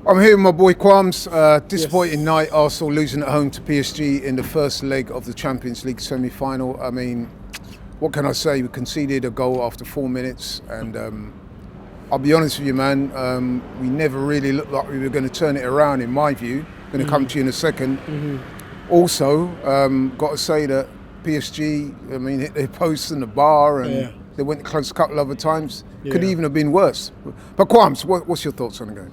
I'm here with my boy Kwame. Disappointing Yes. night, Arsenal losing at home to PSG in the first leg of the Champions League semi-final. I mean, what can I say? We conceded a goal after 4 minutes, and I'll be honest with you, man, we never really looked like we were going to turn it around, in my view. Going to come to you in a second. Also, got to say that PSG, I mean, hit their posts in the bar, and they went close a couple other times. Could even have been worse. But Kwame, what's your thoughts on the game?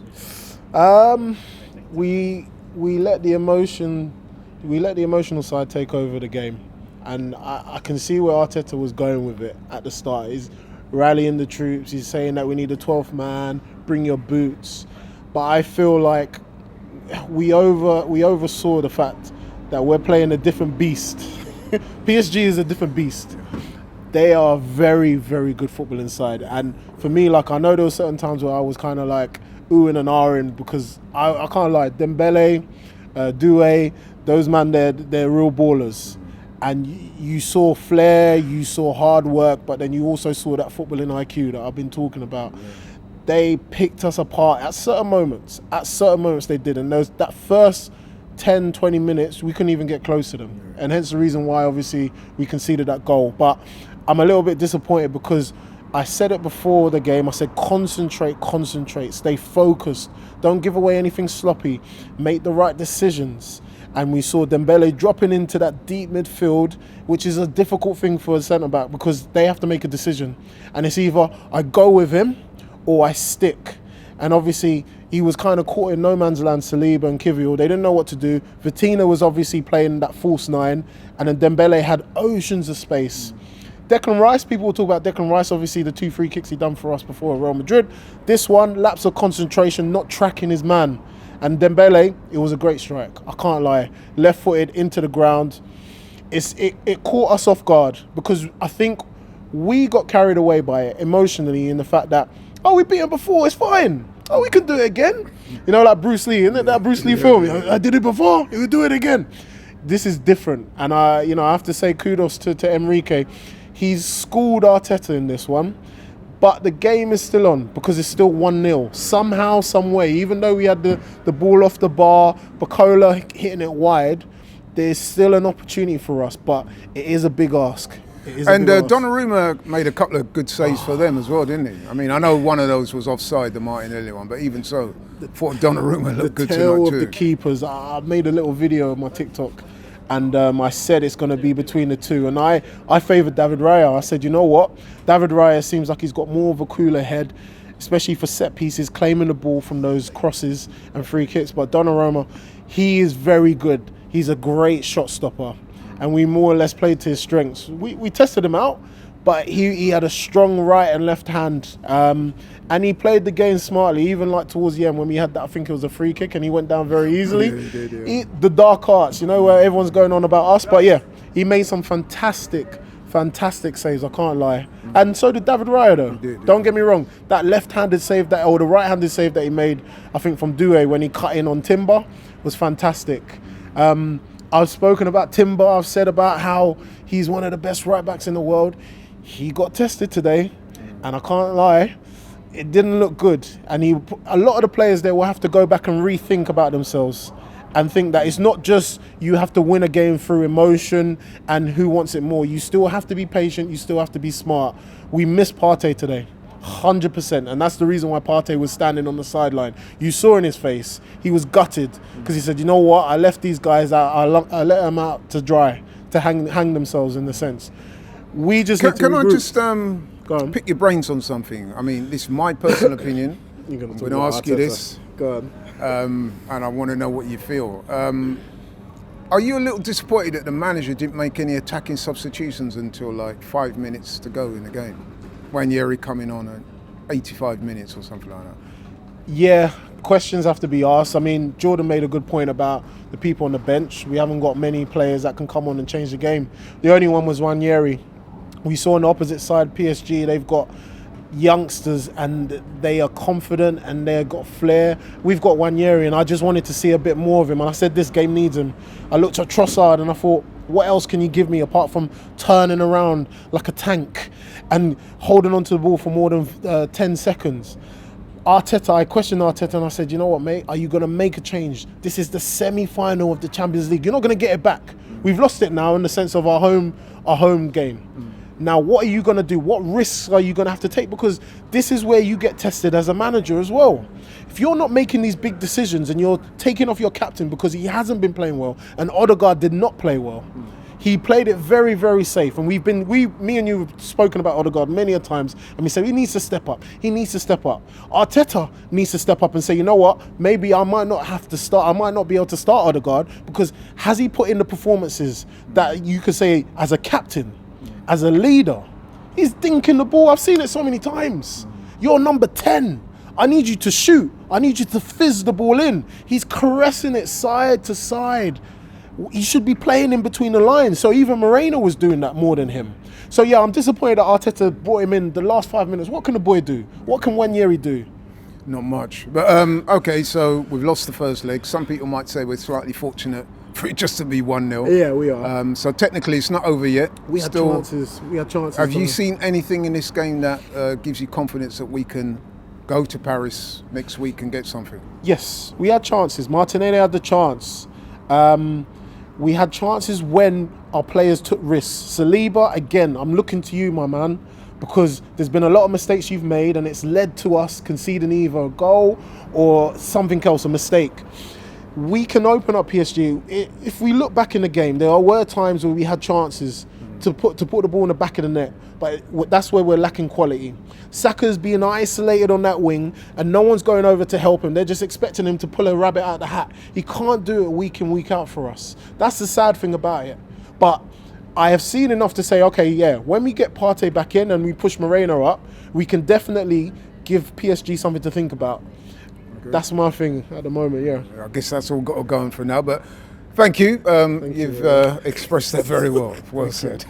We let the emotional side take over the game, and I can see where Arteta was going with it at the start. He's rallying the troops. He's saying that we need a 12th man. Bring your boots. But I feel like we oversaw the fact that we're playing a different beast. PSG is a different beast. They are very, very good football inside, and for me, like, I know there were certain times where I was kind of like oohing and ahhing because I can't lie. Dembele, Doué, those man, they're real ballers. And you saw flair, you saw hard work, but then you also saw that footballing IQ that I've been talking about. They picked us apart at certain moments. At certain moments they did. And that first 10, 20 minutes, we couldn't even get close to them. And hence the reason why, obviously, we conceded that goal. But I'm a little bit disappointed because I said it before the game. I said, concentrate, stay focused. Don't give away anything sloppy. Make the right decisions. And we saw Dembele dropping into that deep midfield, which is a difficult thing for a centre-back because they have to make a decision. And it's either I go with him or I stick. And obviously, he was kind of caught in no man's land, Saliba and Kivior. They didn't know what to do. Vitina was obviously playing that false nine. And then Dembele had oceans of space. Declan Rice, people will talk about Declan Rice, obviously the 2 free kicks he done for us before at Real Madrid. This one, lapse of concentration, not tracking his man. And Dembele, it was a great strike. I can't lie. Left-footed into the ground. It caught us off guard because I think we got carried away by it emotionally in the fact that, oh, we beat him before, it's fine. Oh, we can do it again. You know, like Bruce Lee, isn't it? That Bruce Lee film. I did it before, we do it again. This is different. And I have to say kudos to Enrique. He's schooled Arteta in this one, but the game is still on because it's still 1-0. Somehow, some way, even though we had the ball off the bar, Bacola hitting it wide, there's still an opportunity for us, but it is a big ask. And Donnarumma made a couple of good saves for them as well, didn't he? I mean, I know one of those was offside, the Martinelli one, but even so, I thought Donnarumma looked good tonight too. The tail of the keepers. I made a little video on my TikTok. And I said it's going to be between the two. And I favoured David Raya. I said, you know what? David Raya seems like he's got more of a cooler head, especially for set pieces, claiming the ball from those crosses and free kicks. But Donnarumma, he is very good. He's a great shot stopper. And we more or less played to his strengths. We tested him out, but he had a strong right and left hand. And he played the game smartly, even like towards the end when we had that, I think it was a free kick, and he went down very easily. Yeah, he did. The dark arts, where everyone's going on about us. But yeah, he made some fantastic saves, I can't lie. And so did David Raya, though. Don't get me wrong. That left-handed save, or the right-handed save that he made, I think from Doué when he cut in on Timber, was fantastic. I've spoken about Timber. I've said about how he's one of the best right-backs in the world. He got tested today, and I can't lie, it didn't look good. And a lot of the players there will have to go back and rethink about themselves and think that it's not just you have to win a game through emotion and who wants it more. You still have to be patient. You still have to be smart. We missed Partey today, 100%. And that's the reason why Partey was standing on the sideline. You saw in his face, he was gutted because he said, you know what, I left these guys out. I let them out to dry, to hang themselves in the sense. We just Can I just pick your brains on something? I mean, this is my personal opinion. I'm going to ask you this. Go on. And I want to know what you feel. Are you a little disappointed that the manager didn't make any attacking substitutions until like 5 minutes to go in the game? Ranieri coming on at 85 minutes or something like that. Yeah, questions have to be asked. I mean, Jordan made a good point about the people on the bench. We haven't got many players that can come on and change the game. The only one was Ranieri. We saw on the opposite side, PSG, they've got youngsters and they are confident and they've got flair. We've got Ranieri, and I just wanted to see a bit more of him. And I said this game needs him. I looked at Trossard and I thought, what else can you give me apart from turning around like a tank and holding onto the ball for more than 10 seconds? Arteta, I questioned Arteta and I said, you know what, mate, are you going to make a change? This is the semi-final of the Champions League. You're not going to get it back. We've lost it now in the sense of our home game. Now, what are you going to do? What risks are you going to have to take? Because this is where you get tested as a manager as well. If you're not making these big decisions and you're taking off your captain because he hasn't been playing well, and Odegaard did not play well, he played it very, very safe. And me and you have spoken about Odegaard many a times, and we said he needs to step up. He needs to step up. Arteta needs to step up and say, you know what? Maybe I might not have to start. I might not be able to start Odegaard because has he put in the performances that you could say as a captain, as a leader? He's dinking the ball. I've seen it so many times. You're number 10. I need you to shoot. I need you to fizz the ball in. He's caressing it side to side. He should be playing in between the lines. So even Moreno was doing that more than him. So yeah, I'm disappointed that Arteta brought him in the last 5 minutes. What can the boy do? What can Wanyeri do? Not much. But okay, so we've lost the first leg. Some people might say we're slightly fortunate for it just to be 1-0. Yeah, we are. So technically it's not over yet. We had chances. Have you seen anything in this game that gives you confidence that we can go to Paris next week and get something? Yes, we had chances. Martinelli had the chance. We had chances when our players took risks. Saliba, again, I'm looking to you, my man, because there's been a lot of mistakes you've made and it's led to us conceding either a goal or something else, a mistake. We can open up PSG. If we look back in the game, there were times where we had chances to put the ball in the back of the net, but that's where we're lacking quality. Saka's being isolated on that wing and no one's going over to help him. They're just expecting him to pull a rabbit out of the hat. He can't do it week in, week out for us. That's the sad thing about it. But I have seen enough to say, okay, yeah, when we get Partey back in and we push Moreno up, we can definitely give PSG something to think about. Okay. That's my thing at the moment, yeah. I guess that's all got going for now, but thank you. You've expressed that very well. Well said.